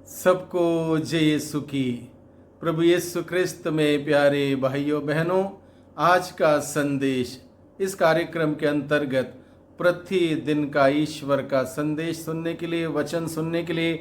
सबको जय यीशु की। प्रभु यीशु क्रिस्त में प्यारे भाइयों बहनों, आज का संदेश इस कार्यक्रम के अंतर्गत प्रतिदिन का ईश्वर का संदेश सुनने के लिए, वचन सुनने के लिए,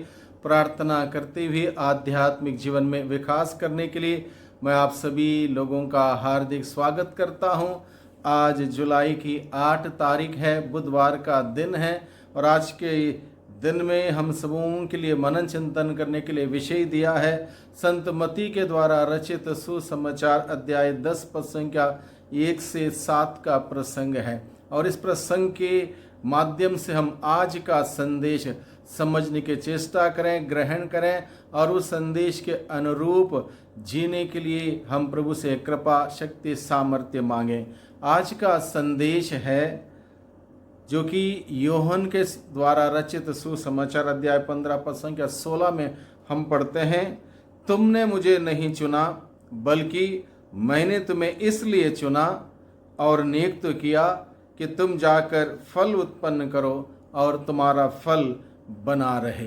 प्रार्थना करते हुए आध्यात्मिक जीवन में विकास करने के लिए मैं आप सभी लोगों का हार्दिक स्वागत करता हूं। आज जुलाई की 8 तारीख है, बुधवार का दिन है और आज के दिन में हम सबों के लिए मनन चिंतन करने के लिए विषय दिया है संत मती के द्वारा रचित सुसमाचार अध्याय 10 पद संख्या 1 से 7 का प्रसंग है और इस प्रसंग के माध्यम से हम आज का संदेश समझने की चेष्टा करें, ग्रहण करें और उस संदेश के अनुरूप जीने के लिए हम प्रभु से कृपा, शक्ति, सामर्थ्य मांगें। आज का संदेश है जो कि यूहन्ना के द्वारा रचित सुसमाचार अध्याय 15 पद संख्या 16 में हम पढ़ते हैं, तुमने मुझे नहीं चुना बल्कि मैंने तुम्हें इसलिए चुना और नियुक्त किया कि तुम जाकर फल उत्पन्न करो और तुम्हारा फल बना रहे।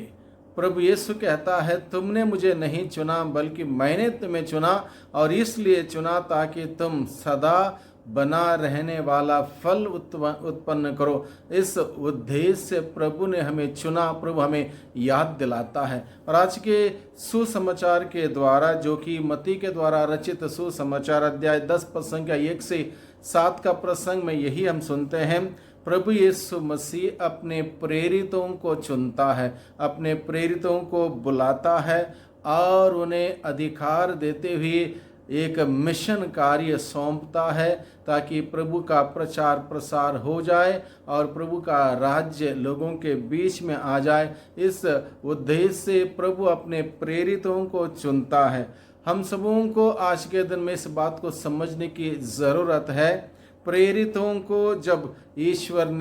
प्रभु यीशु कहता है, तुमने मुझे नहीं चुना बल्कि मैंने तुम्हें चुना और इसलिए चुना ताकि तुम सदा बना रहने वाला फल उत्पन्न करो। इस उद्देश्य से प्रभु ने हमें चुना, प्रभु हमें याद दिलाता है। और आज के सुसमाचार के द्वारा, जो कि मती के द्वारा रचित सुसमाचार अध्याय 10 पद संख्या 1 से 7 का प्रसंग में यही हम सुनते हैं, प्रभु यीशु मसीह अपने प्रेरितों को चुनता है, अपने प्रेरितों को बुलाता है और उन्हें अधिकार देते हुए एक मिशन कार्य सौंपता है ताकि प्रभु का प्रचार प्रसार हो जाए और प्रभु का राज्य लोगों के बीच में आ जाए। इस उद्देश्य से प्रभु अपने प्रेरितों को चुनता है। हम सबों को आज के दिन में इस बात को समझने की ज़रूरत है। प्रेरितों को जब ईश्वर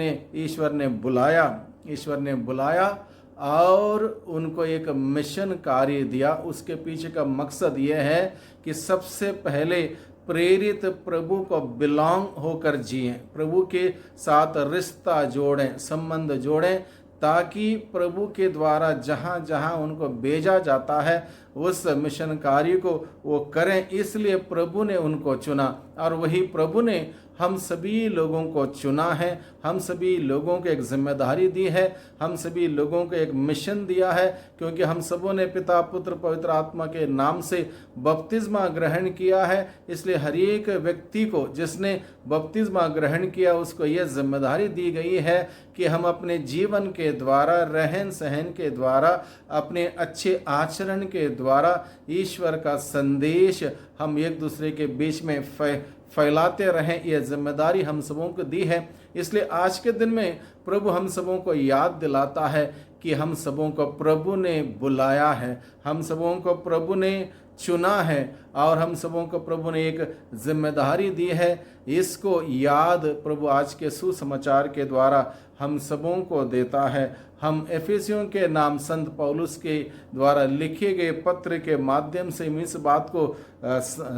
ने बुलाया और उनको एक मिशन कार्य दिया, उसके पीछे का मकसद यह है कि सबसे पहले प्रेरित प्रभु को बिलोंग होकर जिएं, प्रभु के साथ रिश्ता जोड़ें, संबंध जोड़ें, ताकि प्रभु के द्वारा जहाँ जहाँ उनको भेजा जाता है उस मिशन कार्य को वो करें। इसलिए प्रभु ने उनको चुना और वही प्रभु ने हम सभी लोगों को चुना है, हम सभी लोगों को एक जिम्मेदारी दी है, हम सभी लोगों को एक मिशन दिया है, क्योंकि हम सबों ने पिता, पुत्र, पवित्र आत्मा के नाम से बपतिस्मा ग्रहण किया है। इसलिए हर एक व्यक्ति को जिसने बपतिस्मा ग्रहण किया उसको यह जिम्मेदारी दी गई है कि हम अपने जीवन के द्वारा, रहन सहन के द्वारा, अपने अच्छे आचरण के द्वारा ईश्वर का संदेश हम एक दूसरे के बीच में फैलाते रहें। यह जिम्मेदारी हम सबों को दी है। इसलिए आज के दिन में प्रभु हम सबों को याद दिलाता है कि हम सबों को प्रभु ने बुलाया है, हम सबों को प्रभु ने चुना है और हम सबों को प्रभु ने एक जिम्मेदारी दी है। इसको याद प्रभु आज के सुसमाचार के द्वारा हम सबों को देता है। हम एफिसियों के नाम संत पौलुस के द्वारा लिखे गए पत्र के माध्यम से इस बात को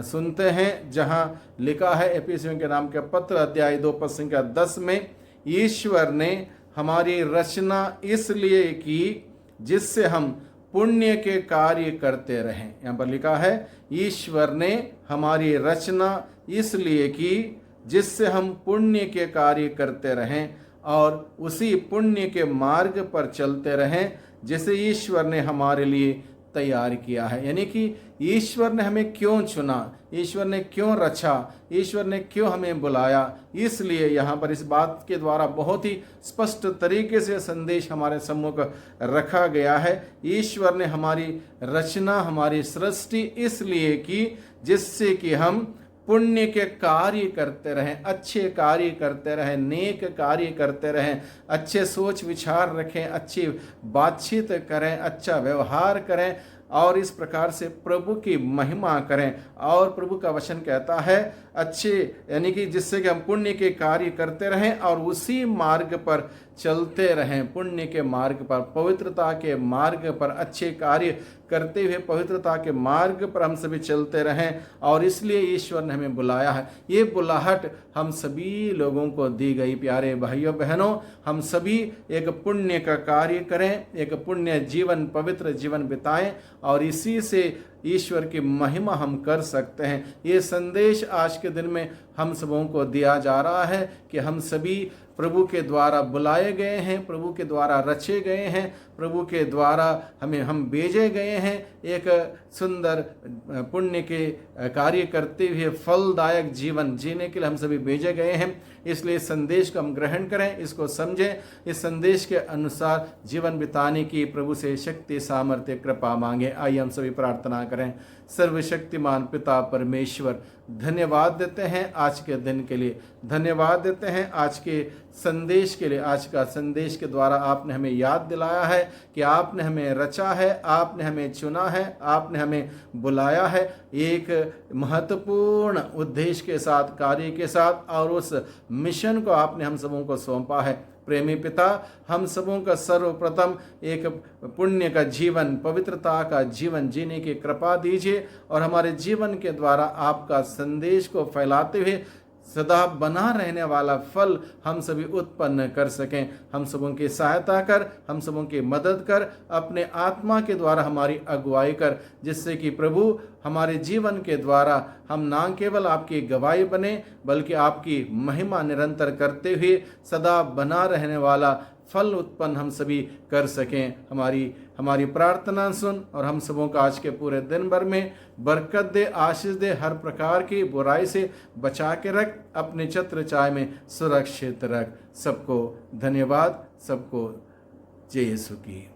सुनते हैं, जहां लिखा है एफिसियों के नाम के पत्र अध्याय 2 पद संख्या 10 में, ईश्वर ने हमारी रचना इसलिए की जिससे हम पुण्य के कार्य करते रहें। यहाँ पर लिखा है, ईश्वर ने हमारी रचना इसलिए की जिससे हम पुण्य के कार्य करते रहें और उसी पुण्य के मार्ग पर चलते रहें जिसे ईश्वर ने हमारे लिए तैयार किया है। यानी कि ईश्वर ने हमें क्यों चुना, ईश्वर ने क्यों रचा, ईश्वर ने क्यों हमें बुलाया, इसलिए यहाँ पर इस बात के द्वारा बहुत ही स्पष्ट तरीके से संदेश हमारे सम्मुख रखा गया है। ईश्वर ने हमारी रचना, हमारी सृष्टि इसलिए की जिससे कि हम पुण्य के कार्य करते रहें, अच्छे कार्य करते रहें, नेक कार्य करते रहें, अच्छे सोच विचार रखें, अच्छी बातचीत करें, अच्छा व्यवहार करें और इस प्रकार से प्रभु की महिमा करें। और प्रभु का वचन कहता है, अच्छे यानी कि जिससे कि हम पुण्य के कार्य करते रहें और उसी मार्ग पर चलते रहें, पुण्य के मार्ग पर, पवित्रता के मार्ग पर, अच्छे कार्य करते हुए पवित्रता के मार्ग पर हम सभी चलते रहें। और इसलिए ईश्वर ने हमें बुलाया है। ये बुलाहट हम सभी लोगों को दी गई। प्यारे भाइयों बहनों, हम सभी एक पुण्य का कार्य करें, एक पुण्य जीवन, पवित्र जीवन बिताएं और इसी से ईश्वर की महिमा हम कर सकते हैं। ये संदेश आज के दिन में हम सबों को दिया जा रहा है कि हम सभी प्रभु के द्वारा बुलाए गए हैं, प्रभु के द्वारा रचे गए हैं, प्रभु के द्वारा हम भेजे गए हैं एक सुंदर पुण्य के कार्य करते हुए फलदायक जीवन जीने के लिए हम सभी भेजे गए हैं। इसलिए संदेश को हम ग्रहण करें, इसको समझें, इस संदेश के अनुसार जीवन बिताने की प्रभु से शक्ति, सामर्थ्य, कृपा मांगे। आइए हम सभी प्रार्थना करें। सर्वशक्तिमान पिता परमेश्वर, धन्यवाद देते हैं आज के दिन के लिए, धन्यवाद देते हैं आज के संदेश के लिए। आज का संदेश के द्वारा आपने हमें याद दिलाया है कि आपने हमें रचा है, आपने हमें चुना है, आपने हमें बुलाया है एक महत्वपूर्ण उद्देश्य के साथ, कार्य के साथ, और उस मिशन को आपने हम सबों को सौंपा है। प्रेमी पिता, हम सबों का सर्वप्रथम एक पुण्य का जीवन, पवित्रता का जीवन जीने की कृपा दीजिए और हमारे जीवन के द्वारा आपका संदेश को फैलाते हुए सदा बना रहने वाला फल हम सभी उत्पन्न कर सकें। हम सबों की सहायता कर, हम सबों की मदद कर, अपने आत्मा के द्वारा हमारी अगुवाई कर, जिससे कि प्रभु हमारे जीवन के द्वारा हम ना केवल आपकी गवाही बने बल्कि आपकी महिमा निरंतर करते हुए सदा बना रहने वाला फल उत्पन्न हम सभी कर सकें। हमारी प्रार्थना सुन और हम सबों का आज के पूरे दिन भर में बरकत दे, आशीष दे, हर प्रकार की बुराई से बचा के रख, अपने छत्र छाया में सुरक्षित रख। सबको धन्यवाद, सबको जय यीशु की।